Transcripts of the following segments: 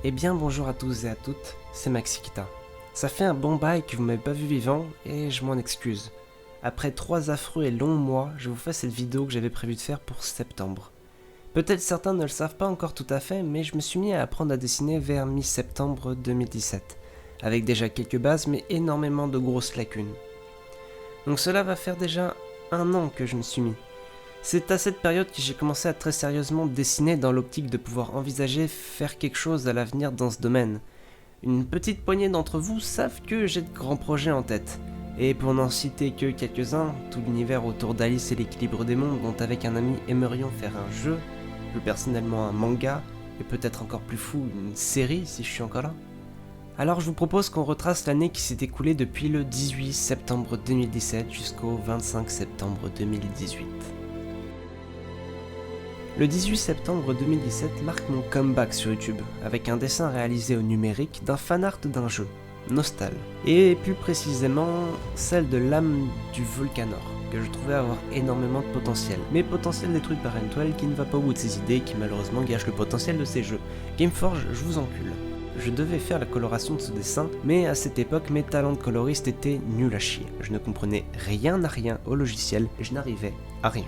Eh bien bonjour à tous et à toutes, c'est Maxikita. Ça fait un bon bail que vous m'avez pas vu vivant et je m'en excuse. Après 3 affreux et longs mois, je vous fais cette vidéo que j'avais prévu de faire pour septembre. Peut-être certains ne le savent pas encore tout à fait, mais je me suis mis à apprendre à dessiner vers mi-septembre 2017, avec déjà quelques bases mais énormément de grosses lacunes. Donc cela va faire déjà 1 an que je me suis mis. C'est à cette période que j'ai commencé à très sérieusement dessiner dans l'optique de pouvoir envisager faire quelque chose à l'avenir dans ce domaine. Une petite poignée d'entre vous savent que j'ai de grands projets en tête. Et pour n'en citer que quelques-uns, tout l'univers autour d'Alice et l'équilibre des mondes dont avec un ami aimerions faire un jeu, plus personnellement un manga, et peut-être encore plus fou, une série si je suis encore là. Alors je vous propose qu'on retrace l'année qui s'est écoulée depuis le 18 septembre 2017 jusqu'au 25 septembre 2018. Le 18 septembre 2017 marque mon comeback sur YouTube, avec un dessin réalisé au numérique d'un fanart d'un jeu, Nostal, et plus précisément celle de l'âme du Volcanor, que je trouvais avoir énormément de potentiel, mais potentiel détruit par N12 qui ne va pas au bout de ses idées et qui malheureusement gâche le potentiel de ses jeux. Gameforge, je vous encule. Je devais faire la coloration de ce dessin, mais à cette époque mes talents de coloriste étaient nuls à chier. Je ne comprenais rien à rien au logiciel et je n'arrivais à rien.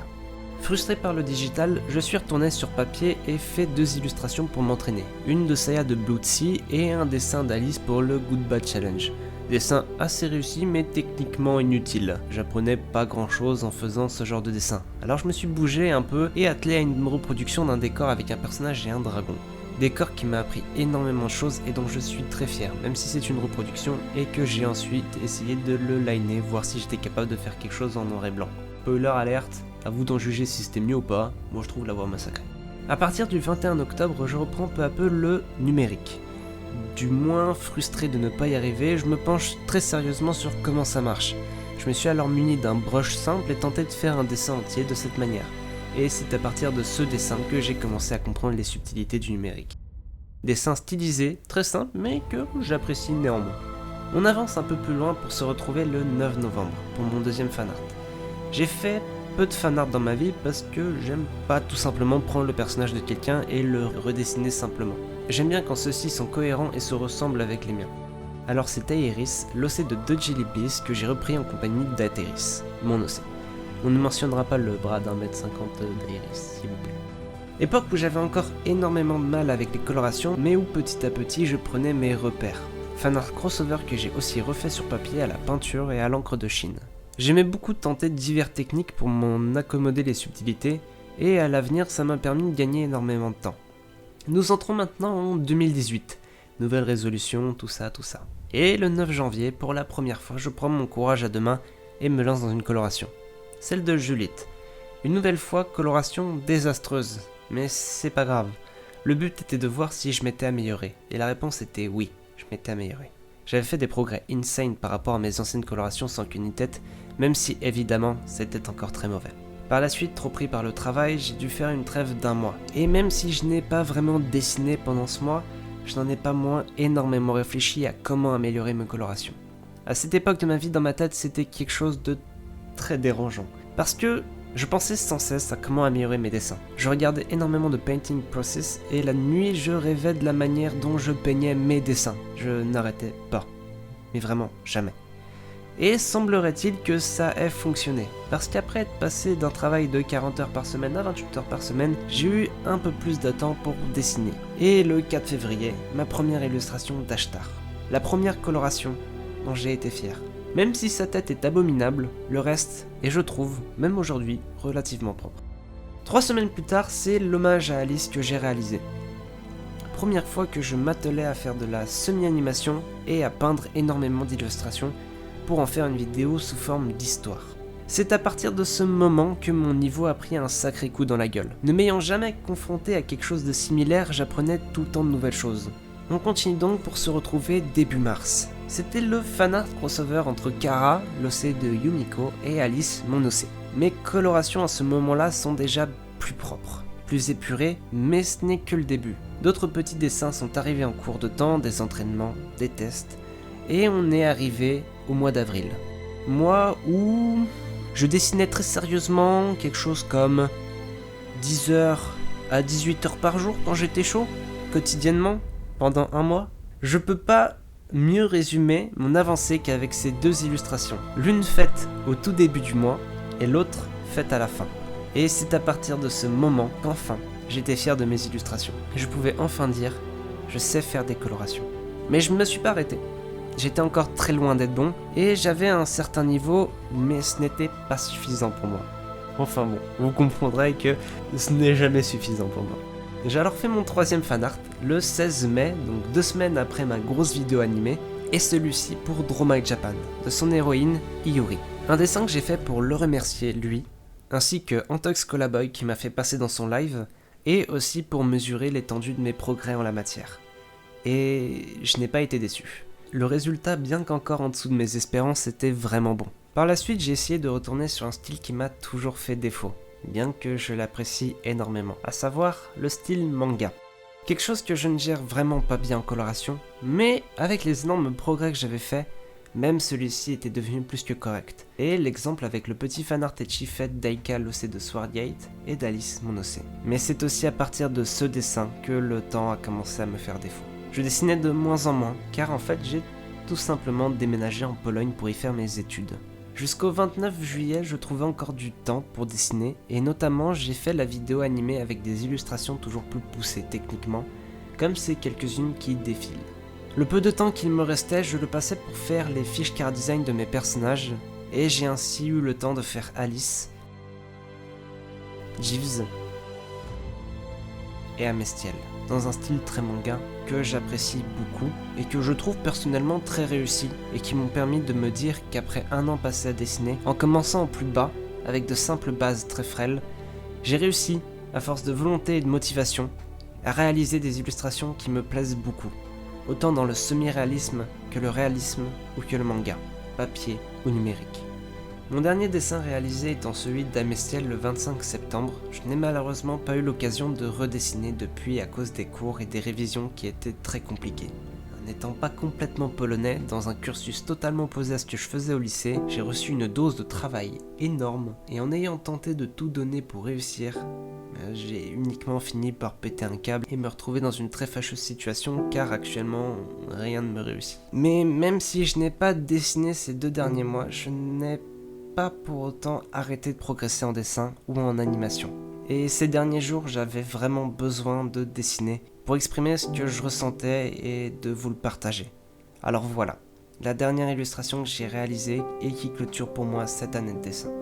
Frustré par le digital, je suis retourné sur papier et fait 2 illustrations pour m'entraîner. Une de Saya de Blood Sea et un dessin d'Alice pour le Good Bad Challenge. Dessin assez réussi mais techniquement inutile. J'apprenais pas grand chose en faisant ce genre de dessin. Alors je me suis bougé un peu et attelé à une reproduction d'un décor avec un personnage et un dragon. Décor qui m'a appris énormément de choses et dont je suis très fier, même si c'est une reproduction et que j'ai ensuite essayé de le liner, voir si j'étais capable de faire quelque chose en noir et blanc. Spoiler alerte, à vous d'en juger si c'était mieux ou pas, moi je trouve l'avoir massacré. A partir du 21 octobre, je reprends peu à peu le numérique. Du moins frustré de ne pas y arriver, je me penche très sérieusement sur comment ça marche. Je me suis alors muni d'un brush simple et tenté de faire un dessin entier de cette manière. Et c'est à partir de ce dessin que j'ai commencé à comprendre les subtilités du numérique. Dessin stylisé, très simple, mais que j'apprécie néanmoins. On avance un peu plus loin pour se retrouver le 9 novembre, pour mon deuxième fanart. J'ai fait peu de fanart dans ma vie parce que j'aime pas tout simplement prendre le personnage de quelqu'un et le redessiner simplement. J'aime bien quand ceux-ci sont cohérents et se ressemblent avec les miens. Alors c'est Aeris, l'OC de The Jelly Bees que j'ai repris en compagnie d'Aeris, mon OC. On ne mentionnera pas le bras d'1m50 d'Aeris, s'il vous plaît. Époque où j'avais encore énormément de mal avec les colorations, mais où petit à petit je prenais mes repères. Fanart crossover que j'ai aussi refait sur papier à la peinture et à l'encre de Chine. J'aimais beaucoup tenter diverses techniques pour m'en accommoder les subtilités, et à l'avenir ça m'a permis de gagner énormément de temps. Nous entrons maintenant en 2018, nouvelle résolution, tout ça. Et le 9 janvier, pour la première fois, je prends mon courage à deux mains et me lance dans une coloration. Celle de Juliette. Une nouvelle fois, coloration désastreuse, mais c'est pas grave. Le but était de voir si je m'étais amélioré, et la réponse était oui, je m'étais amélioré. J'avais fait des progrès insane par rapport à mes anciennes colorations sans qu'une tête, même si évidemment c'était encore très mauvais. Par la suite, trop pris par le travail, j'ai dû faire une trêve d'1 mois. Et même si je n'ai pas vraiment dessiné pendant ce mois, je n'en ai pas moins énormément réfléchi à comment améliorer mes colorations. À cette époque de ma vie, dans ma tête, c'était quelque chose de très dérangeant. Parce que je pensais sans cesse à comment améliorer mes dessins. Je regardais énormément de painting process et la nuit je rêvais de la manière dont je peignais mes dessins. Je n'arrêtais pas. Mais vraiment, jamais. Et semblerait-il que ça ait fonctionné. Parce qu'après être passé d'un travail de 40 heures par semaine à 28 heures par semaine, j'ai eu un peu plus de temps pour dessiner. Et le 4 février, ma première illustration d'Ashtar. La première coloration dont j'ai été fier. Même si sa tête est abominable, le reste est, je trouve, même aujourd'hui, relativement propre. 3 semaines plus tard, c'est l'hommage à Alice que j'ai réalisé. Première fois que je m'attelais à faire de la semi-animation et à peindre énormément d'illustrations pour en faire une vidéo sous forme d'histoire. C'est à partir de ce moment que mon niveau a pris un sacré coup dans la gueule. Ne m'ayant jamais confronté à quelque chose de similaire, j'apprenais tout le temps de nouvelles choses. On continue donc pour se retrouver début mars. C'était le fanart crossover entre Kara, l'OC de Yumiko, et Alice, mon OC. Mes colorations à ce moment-là sont déjà plus propres, plus épurées, mais ce n'est que le début. D'autres petits dessins sont arrivés en cours de temps, des entraînements, des tests, et on est arrivé au mois d'avril. Mois où je dessinais très sérieusement quelque chose comme 10 heures à 18 heures par jour quand j'étais chaud, quotidiennement. pendant un mois. Je peux pas mieux résumer mon avancée qu'avec ces deux illustrations. L'une faite au tout début du mois et l'autre faite à la fin. Et c'est à partir de ce moment qu'enfin j'étais fier de mes illustrations. Je pouvais enfin dire je sais faire des colorations. Mais je ne me suis pas arrêté. J'étais encore très loin d'être bon et j'avais un certain niveau, mais ce n'était pas suffisant pour moi. Enfin bon, vous comprendrez que ce n'est jamais suffisant pour moi. J'ai alors fait mon troisième fanart le 16 mai, donc 2 semaines après ma grosse vidéo animée, et celui-ci pour Dromai Japan, de son héroïne Iori. Un dessin que j'ai fait pour le remercier lui, ainsi que Antox Colaboy qui m'a fait passer dans son live, et aussi pour mesurer l'étendue de mes progrès en la matière. Et je n'ai pas été déçu. Le résultat, bien qu'encore en dessous de mes espérances, était vraiment bon. Par la suite, j'ai essayé de retourner sur un style qui m'a toujours fait défaut, bien que je l'apprécie énormément, à savoir le style manga. Quelque chose que je ne gère vraiment pas bien en coloration, mais avec les énormes progrès que j'avais faits, même celui-ci était devenu plus que correct. Et l'exemple avec le petit fanart etchi fait d'Aika l'OC de Swordgate et d'Alice mon OC. Mais c'est aussi à partir de ce dessin que le temps a commencé à me faire défaut. Je dessinais de moins en moins, car en fait j'ai tout simplement déménagé en Pologne pour y faire mes études. Jusqu'au 29 juillet, je trouvais encore du temps pour dessiner, et notamment j'ai fait la vidéo animée avec des illustrations toujours plus poussées techniquement, comme ces quelques-unes qui défilent. Le peu de temps qu'il me restait, je le passais pour faire les fiches car design de mes personnages, et j'ai ainsi eu le temps de faire Alice, Jeeves et Amestiel, dans un style très manga que j'apprécie beaucoup et que je trouve personnellement très réussi et qui m'ont permis de me dire qu'après un an passé à dessiner, en commençant au plus bas, avec de simples bases très frêles, j'ai réussi, à force de volonté et de motivation, à réaliser des illustrations qui me plaisent beaucoup, autant dans le semi-réalisme que le réalisme ou que le manga, papier ou numérique. Mon dernier dessin réalisé étant celui d'Amestiel le 25 septembre, je n'ai malheureusement pas eu l'occasion de redessiner depuis à cause des cours et des révisions qui étaient très compliquées. N'étant pas complètement polonais, dans un cursus totalement opposé à ce que je faisais au lycée, j'ai reçu une dose de travail énorme et en ayant tenté de tout donner pour réussir, j'ai uniquement fini par péter un câble et me retrouver dans une très fâcheuse situation car actuellement rien ne me réussit. Mais même si je n'ai pas dessiné ces 2 derniers mois, je n'ai pas pour autant arrêté de progresser en dessin ou en animation. Et ces derniers jours, j'avais vraiment besoin de dessiner pour exprimer ce que je ressentais et de vous le partager. Alors voilà, la dernière illustration que j'ai réalisée et qui clôture pour moi cette année de dessin.